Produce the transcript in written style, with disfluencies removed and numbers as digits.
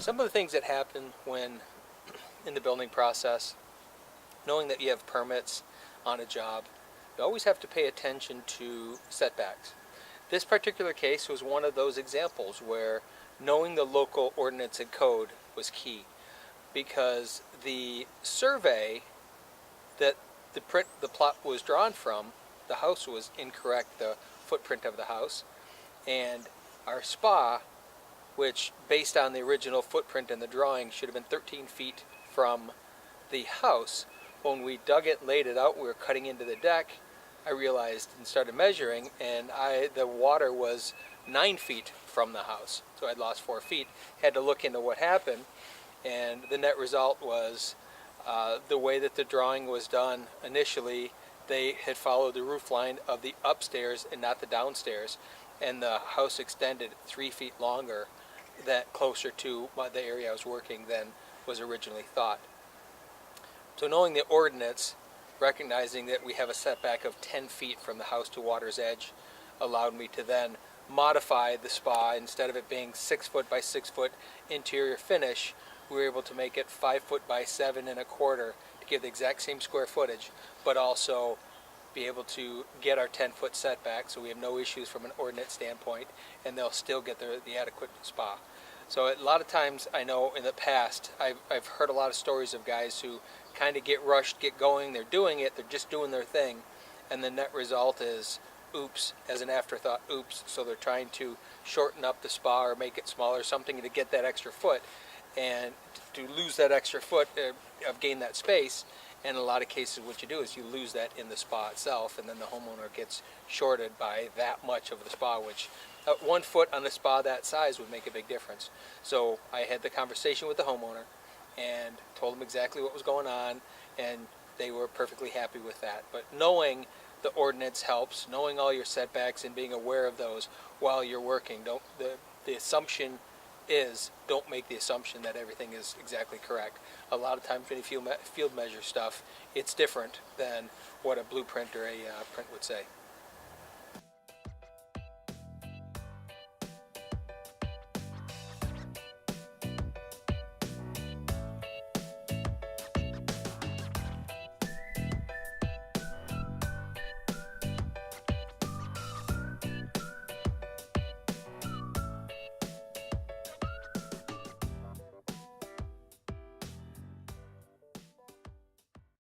Some of the things that happen when in the building process, knowing that you have permits on a job, you always have to pay attention to setbacks. This particular case was one of those examples where knowing the local ordinance and code was key, because the survey that the plot was drawn from, the house was incorrect, the footprint of the house, and our spa, which based on the original footprint in the drawing should have been 13 feet from the house. When we dug it and laid it out, we were cutting into the deck, I realized and started measuring, and the water was 9 feet from the house. So I'd lost 4 feet, had to look into what happened, and the net result was the way that the drawing was done initially, they had followed the roof line of the upstairs and not the downstairs, and the house extended 3 feet longer, that closer to the area I was working than was originally thought. So knowing the ordinance, recognizing that we have a setback of 10 feet from the house to water's edge, allowed me to then modify the spa. Instead of it being 6 foot by 6 foot interior finish, we were able to make it 5 foot by 7.25 to give the exact same square footage, but also be able to get our 10-foot setback, so we have no issues from an ordinance standpoint, and they'll still get the adequate spa. So a lot of times, I know in the past, I've heard a lot of stories of guys who kind of get rushed, get going, they're doing it, they're just doing their thing, and the net result is, oops, as an afterthought, oops, so they're trying to shorten up the spa or make it smaller, something to get that extra foot, and to lose that extra foot, of gain that space. And in a lot of cases what you do is you lose that in the spa itself, and then the homeowner gets shorted by that much of the spa, which 1 foot on a spa that size would make a big difference. So I had the conversation with the homeowner and told them exactly what was going on, and they were perfectly happy with that. But knowing the ordinance helps, knowing all your setbacks and being aware of those while you're working. The assumption is, don't make the assumption that everything is exactly correct. A lot of times when you field measure stuff, it's different than what a blueprint or a print would say.